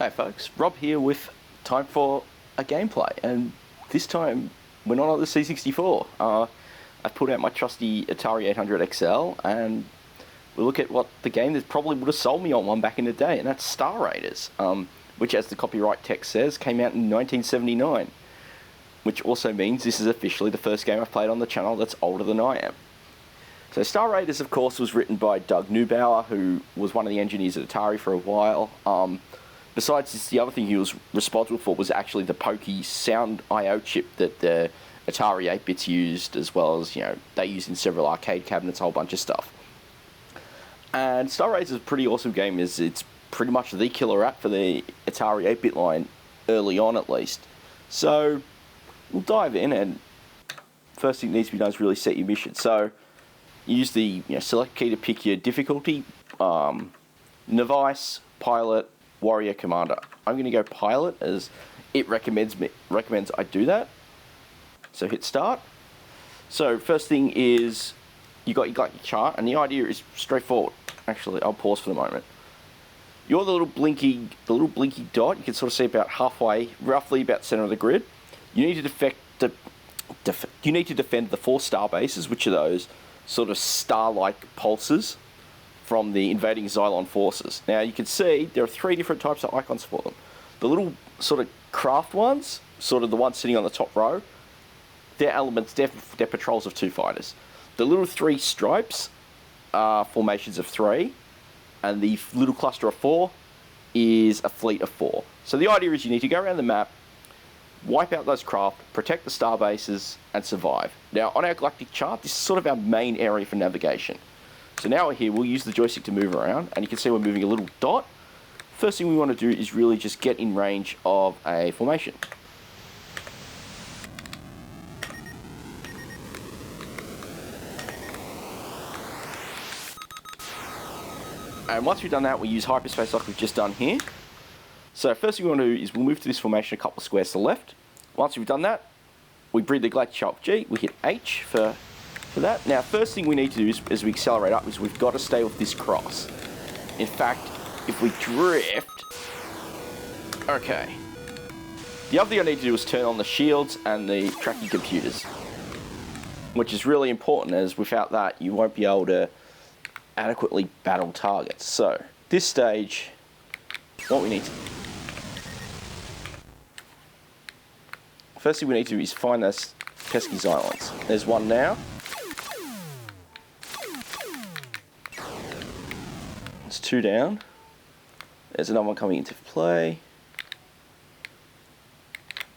Hey folks, Rob here with time for a gameplay, and this time we're not on the C64. I've pulled out my trusty Atari 800 XL, and we'll look at what the game that probably would have sold me on one back in the day, and that's Star Raiders, which, as the copyright text says, came out in 1979, which also means this is officially the first game I've played on the channel that's older than I am. So Star Raiders, of course, was written by Doug Neubauer, who was one of the engineers at Atari for a while. Besides this, the other thing he was responsible for was actually the pokey sound I/O chip that the Atari 8-bits used, as well as, they used in several arcade cabinets, a whole bunch of stuff. And Star Raiders is a pretty awesome game. It's pretty much the killer app for the Atari 8-bit line, early on at least. So we'll dive in, and first thing that needs to be done is really set your mission. So you use the select key to pick your difficulty, novice, pilot, warrior, commander. I'm going to go pilot as it recommends I do that. So hit start. So first thing is you got your chart, and the idea is straightforward. Actually, I'll pause for the moment. You're the little blinky dot. You can sort of see about halfway, roughly about center of the grid. You need to defend the 4 star bases, which are those sort of star-like pulses from the invading Xylon forces. Now you can see there are 3 different types of icons for them. The little sort of craft ones, sort of the ones sitting on the top row, they're elements, they're patrols of 2 fighters. The little 3 stripes are formations of 3, and the little cluster of 4 is a fleet of 4. So the idea is you need to go around the map, wipe out those craft, protect the star bases, and survive. Now on our galactic chart, this is sort of our main area for navigation. So now we're here, we'll use the joystick to move around, and you can see we're moving a little dot. First thing we want to do is really just get in range of a formation. And once we've done that, we use hyperspace like we've just done here. So first thing we want to do is we'll move to this formation a couple of squares to the left. Once we've done that, we breathe the galactic chart G, we hit H for that. Now, first thing we need to do is, as we accelerate up, is we've got to stay with this cross. In fact, if we drift... Okay. The other thing I need to do is turn on the shields and the tracking computers, which is really important, as without that, you won't be able to adequately battle targets. So, this stage, what we need to... First thing we need to do is find those pesky Xylons. There's one now. It's 2 down. There's another one coming into play.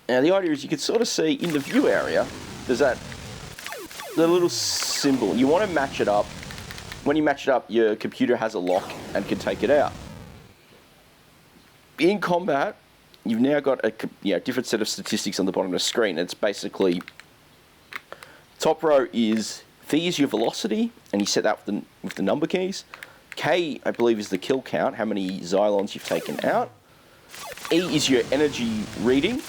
Now the idea is you can sort of see in the view area, there's the little symbol. You want to match it up. When you match it up, your computer has a lock and can take it out. In combat, you've now got a different set of statistics on the bottom of the screen. It's basically, top row is V is your velocity, and you set that with the number keys. K, I believe, is the kill count, how many Xylons you've taken out. E is your energy reading.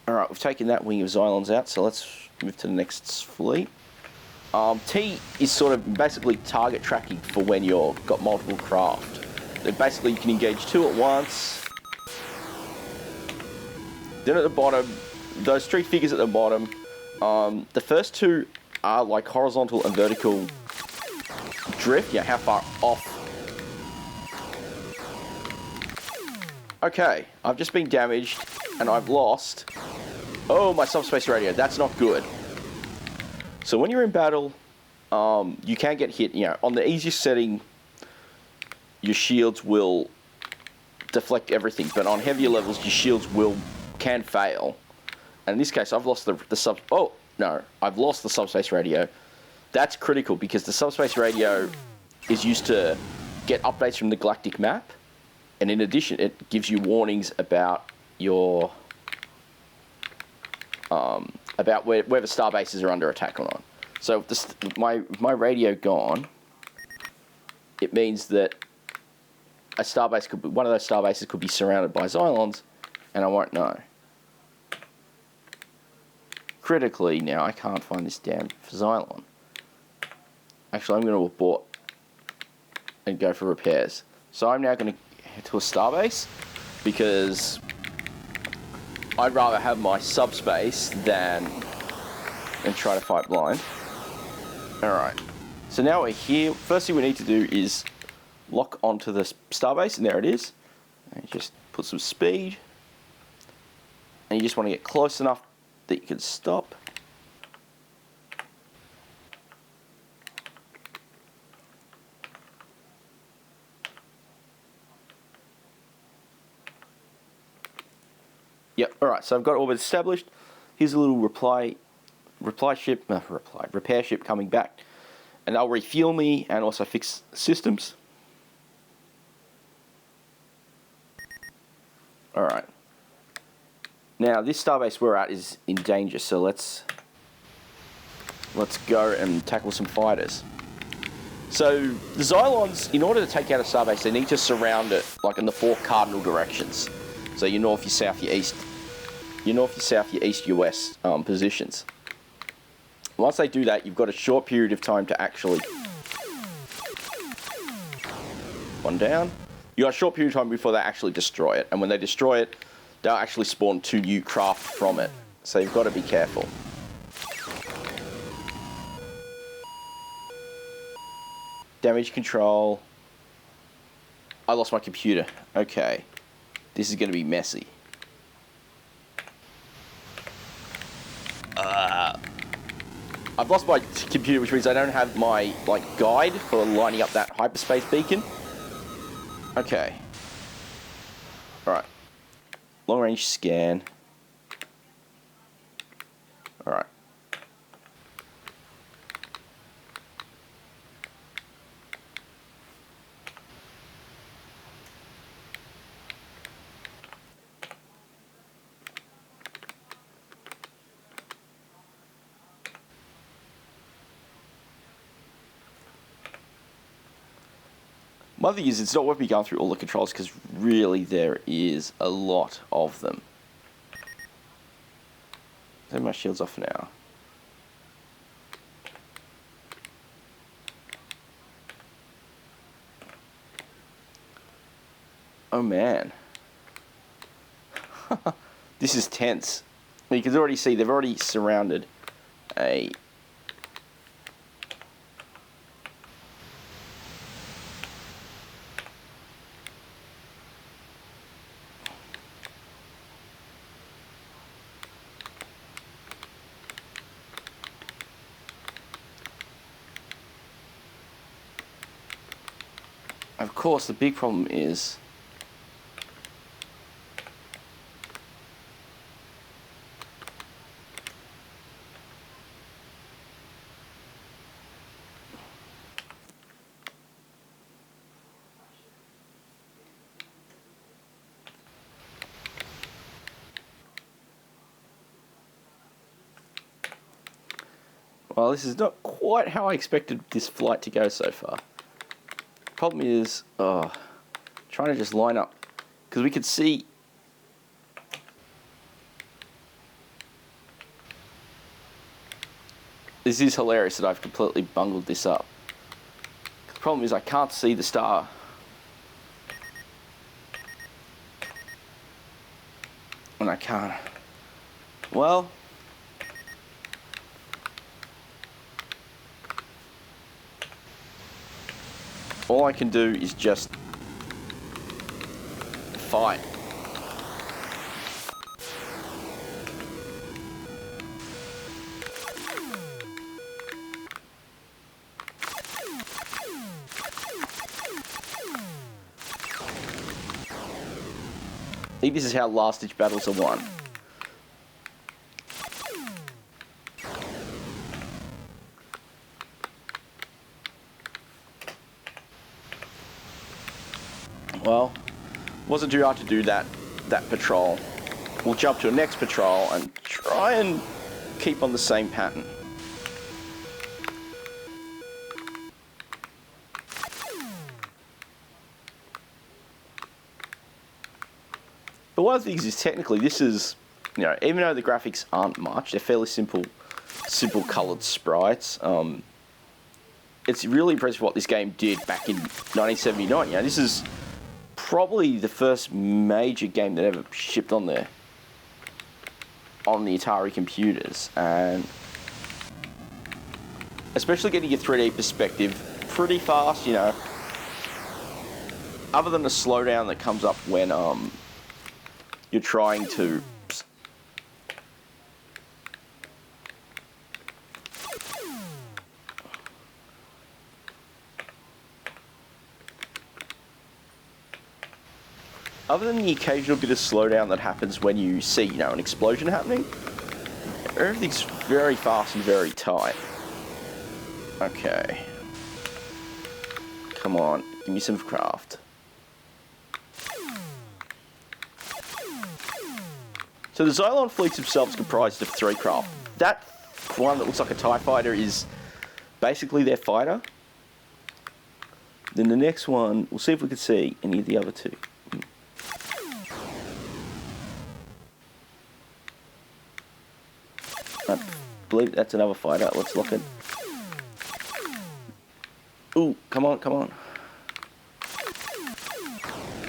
Alright, we've taken that wing of Xylons out, so let's move to the next fleet. T is sort of basically target tracking for when you've got multiple craft. So basically you can engage 2 at once. Then at the bottom, those 3 figures at the bottom, the first 2 are like horizontal and vertical drift, how far off. Okay, I've just been damaged and I've lost, my subspace radio. That's not good. So when you're in battle, you can get hit. On the easiest setting, your shields will deflect everything, but on heavier levels, your shields can fail. And in this case, I've lost I've lost the subspace radio. That's critical because the subspace radio is used to get updates from the galactic map, and in addition, it gives you warnings about your about whether star bases are under attack or not. So if my radio gone, it means that one of those star bases could be surrounded by Xylons, and I won't know. Critically, now I can't find this damn Xylon. Actually, I'm going to abort and go for repairs. So I'm now going to head to a starbase because I'd rather have my subspace than try to fight blind. Alright, so now we're here. First thing we need to do is lock onto the starbase, and there it is. And just put some speed. And you just want to get close enough that you can stop. Yep, alright, so I've got orbit established. Here's a little repair ship coming back. And they'll refuel me and also fix systems. Alright. Now, this starbase we're at is in danger, so let's go and tackle some fighters. So, the Xylons, in order to take out a starbase, they need to surround it, like in the 4 cardinal directions. So your north, your south, your east. Your north, your south, your east, your west positions. Once they do that, you've got a short period of time to actually... One down. You've got a short period of time before they actually destroy it. And when they destroy it, they'll actually spawn 2 new craft from it. So you've got to be careful. Damage control. I lost my computer. Okay. This is going to be messy. I've lost my computer, which means I don't have my guide for lining up that hyperspace beacon. Okay. Alright. Long range scan. Alright. My thing is, it's not worth me going through all the controls because really there is a lot of them. Turn my shields off now. Oh man. This is tense. You can already see they've already surrounded a... Of course, the big problem is well, this is not quite how I expected this flight to go so far. Problem is, trying to just line up, because we could see this is hilarious that I've completely bungled this up. The problem is I can't see the star. And I can't. Well, all I can do is just fight. I think this is how last-ditch battles are won. Well, wasn't too hard to do that patrol. We'll jump to a next patrol and try and keep on the same pattern. But one of the things is technically this is, even though the graphics aren't much, they're fairly simple coloured sprites. It's really impressive what this game did back in 1979. This is probably the first major game that ever shipped on the Atari computers, and especially getting your 3D perspective pretty fast, you know. Other than the slowdown that comes up when you're trying to other than the occasional bit of slowdown that happens when you see, you know, an explosion happening, everything's very fast and very tight. Okay. Come on, give me some craft. So the Xylon fleets themselves comprised of 3 craft. That one that looks like a TIE fighter is basically their fighter. Then the next one, we'll see if we can see any of the other 2. I believe that's another fighter. Let's look at. Ooh, come on, come on.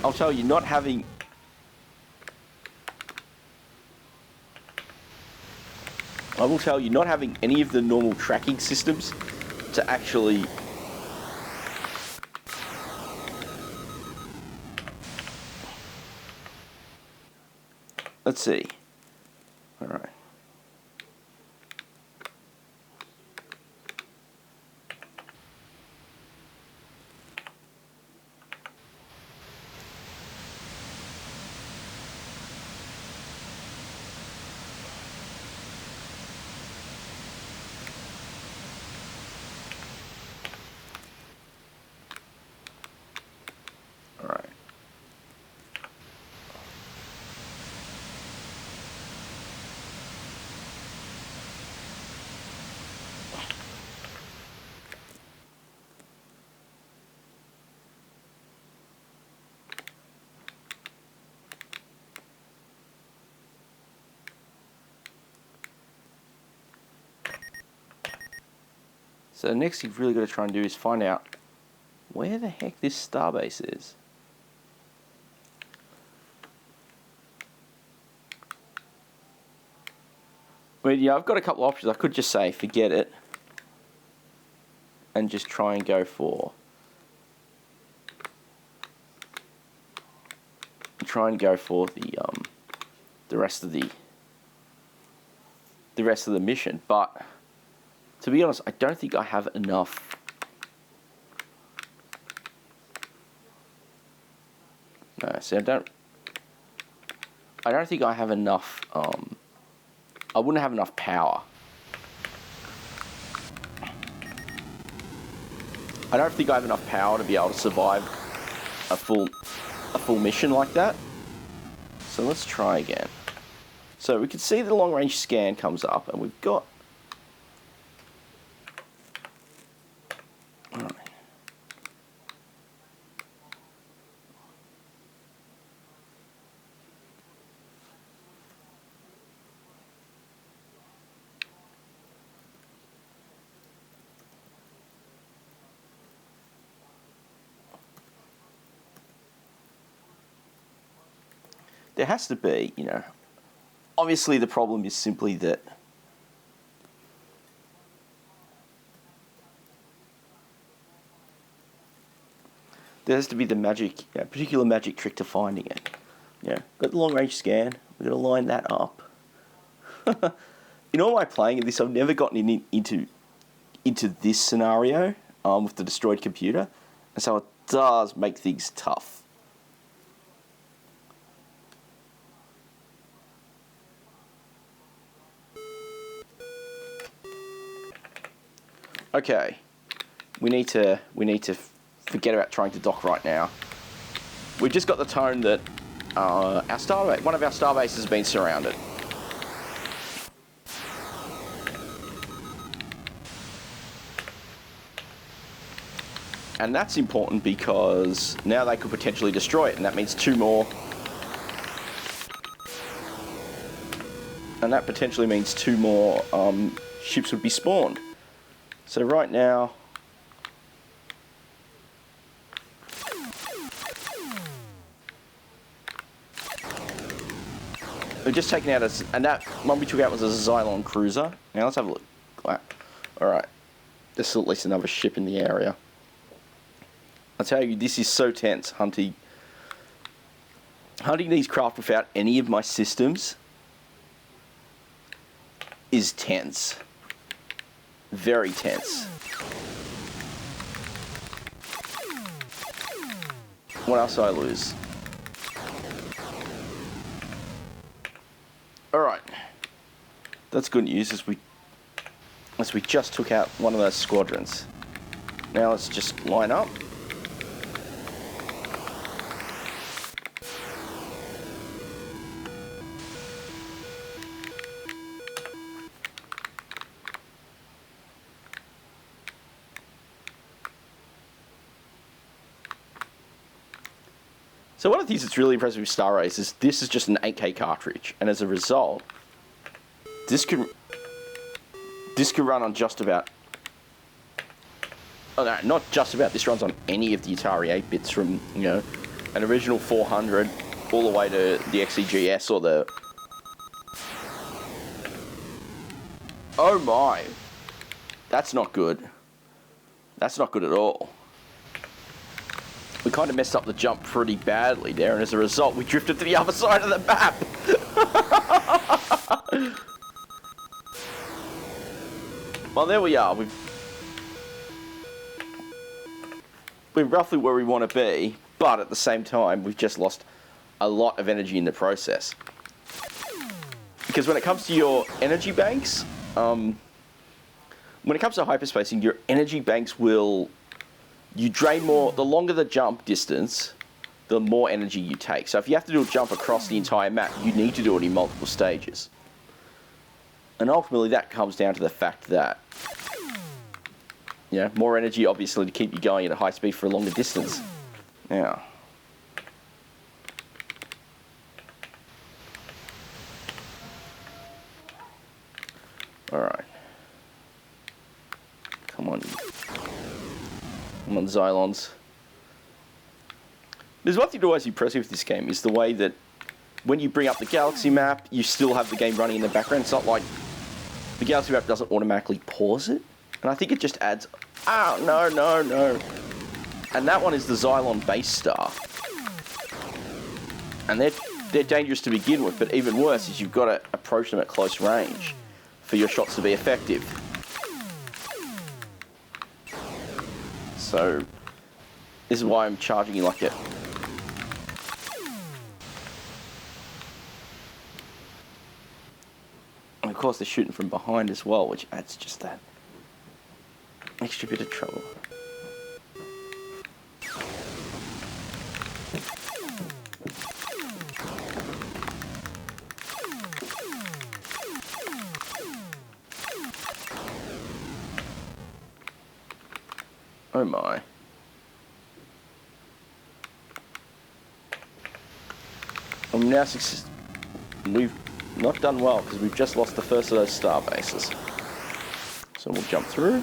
I'll tell you, not having. I will tell you, not having any of the normal tracking systems to actually. Let's see. All right. So the next thing you've really got to try and do is find out where the heck this starbase is. I mean, yeah, I've got a couple of options. I could just say forget it and just try and go for the rest of the mission, but to be honest, I don't think I have enough. No, see, I don't think I have enough. I wouldn't have enough power. I don't think I have enough power to be able to survive a full mission like that. So let's try again. So we can see the long range scan comes up, and we've got. All right. There has to be, you know, obviously the problem is simply that there has to be the magic, you know, particular magic trick to finding it. Yeah, got the long range scan, we're going to line that up. In all my playing of this, I've never gotten into this scenario with the destroyed computer, and so it does make things tough. Okay, we need to forget about trying to dock right now. We've just got the tone that one of our starbases has been surrounded. And that's important because now they could potentially destroy it, and that means 2 more. And that potentially means 2 more ships would be spawned. So right now, We've just taken out and that one we took out was a Xylon cruiser. Now let's have a look. Alright. There's at least another ship in the area. I tell you, this is so tense, hunting these craft without any of my systems is tense. Very tense. What else did I lose? Alright. That's good news as we just took out one of those squadrons. Now let's just line up. So one of the things that's really impressive with Star Race is this is just an 8K cartridge, and as a result, this can run on just about. Oh no, not just about. This runs on any of the Atari 8-bits from an original 400 all the way to the XEGS or the. Oh my, that's not good. That's not good at all. We kind of messed up the jump pretty badly there, and as a result, we drifted to the other side of the map. Well, there we are. We're roughly where we want to be, but at the same time, we've just lost a lot of energy in the process. Because when it comes to your energy banks, when it comes to hyperspacing, your energy banks will. You drain more, the longer the jump distance, the more energy you take. So if you have to do a jump across the entire map, you need to do it in multiple stages. And ultimately that comes down to the fact that, more energy obviously to keep you going at a high speed for a longer distance. Yeah. Alright. Come on. Come on, Xylons. There's one thing to always impressive with this game is the way that when you bring up the galaxy map, you still have the game running in the background. It's not like the galaxy map doesn't automatically pause it. And I think it just adds, no. And that one is the Xylon base star. And they're dangerous to begin with, but even worse is you've got to approach them at close range for your shots to be effective. So, this is why I'm charging you like it. And of course they're shooting from behind as well, which adds just that extra bit of trouble. Oh my. I'm now we've not done well because we've just lost the first of those star bases. So we'll jump through.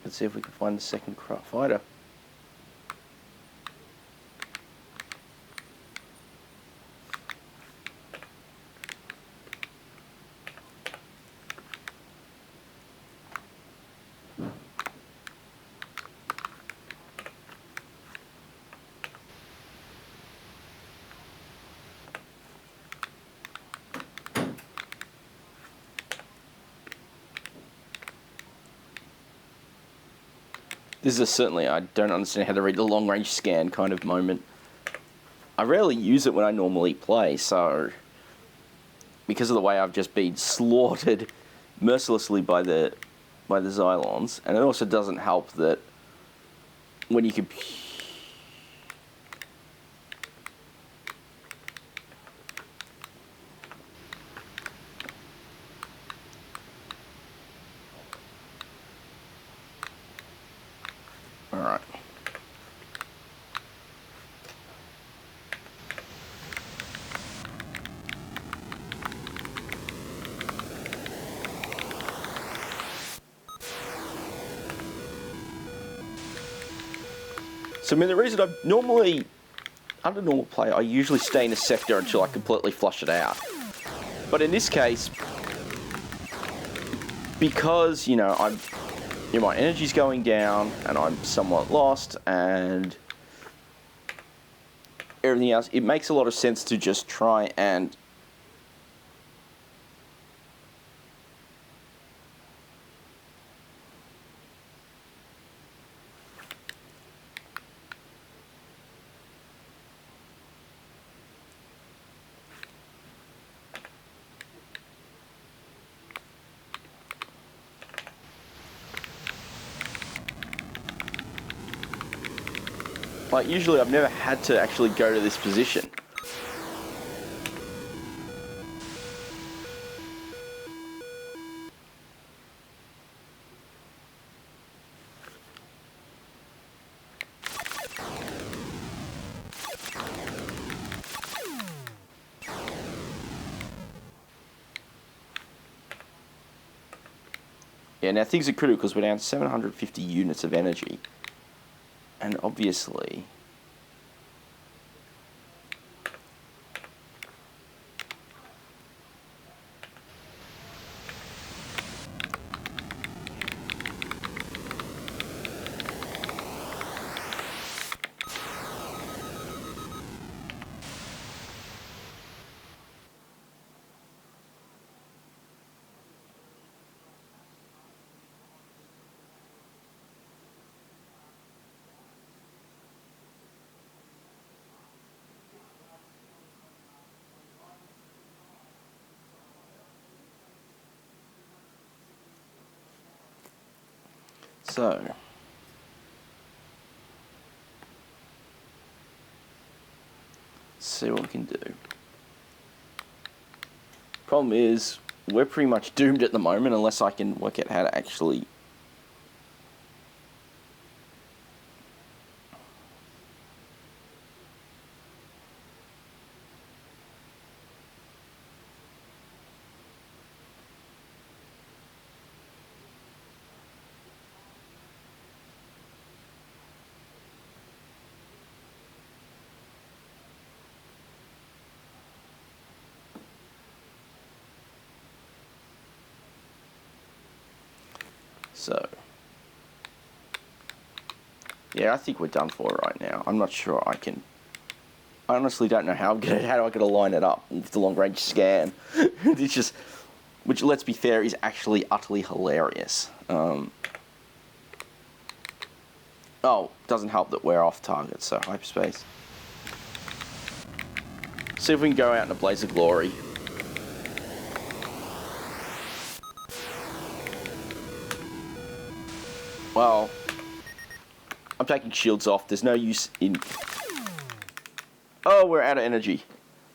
Let's see if we can find the second craft fighter. This is certainly, I don't understand how to read the long-range scan kind of moment. I rarely use it when I normally play, so because of the way I've just been slaughtered mercilessly by the Xylons, and it also doesn't help that when you can. Alright. So, I mean, the reason under normal play, I usually stay in a sector until I completely flush it out. But in this case, because, my energy's going down and I'm somewhat lost and everything else, it makes a lot of sense to just try and like, usually I've never had to actually go to this position. Yeah, now things are critical because we're down 750 units of energy. And obviously, so, let's see what we can do. Problem is, we're pretty much doomed at the moment unless I can work out how to actually... So, yeah, I think we're done for right now. I'm not sure I can... I honestly don't know how I'm gonna line it up with the long-range scan. It's just... Which, let's be fair, is actually utterly hilarious. Oh, doesn't help that we're off target, so hyperspace. See if we can go out in a blaze of glory. Well, I'm taking shields off. There's no use in... Oh, we're out of energy.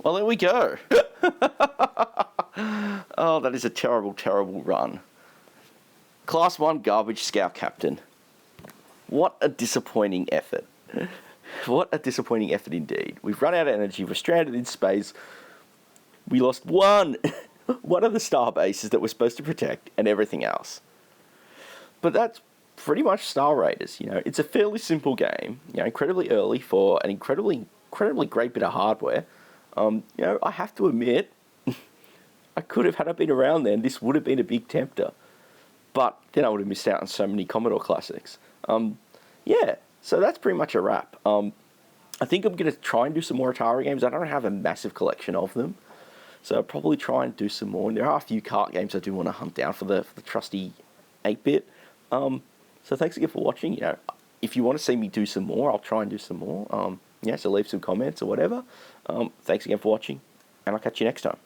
Well, there we go. Oh, that is a terrible, terrible run. Class 1 garbage scout captain. What a disappointing effort. What a disappointing effort indeed. We've run out of energy. We're stranded in space. We lost one of the star bases that we're supposed to protect and everything else. But that's pretty much Star Raiders. It's a fairly simple game. Incredibly early for an incredibly great bit of hardware. I have to admit, I could have, had I been around then, this would have been a big tempter. But then I would have missed out on so many Commodore classics. Yeah, so that's pretty much a wrap. I think I'm going to try and do some more Atari games. I don't have a massive collection of them, so I'll probably try and do some more. And there are a few kart games I do want to hunt down for the trusty 8-bit. So thanks again for watching. If you want to see me do some more, I'll try and do some more. So leave some comments or whatever. Thanks again for watching, and I'll catch you next time.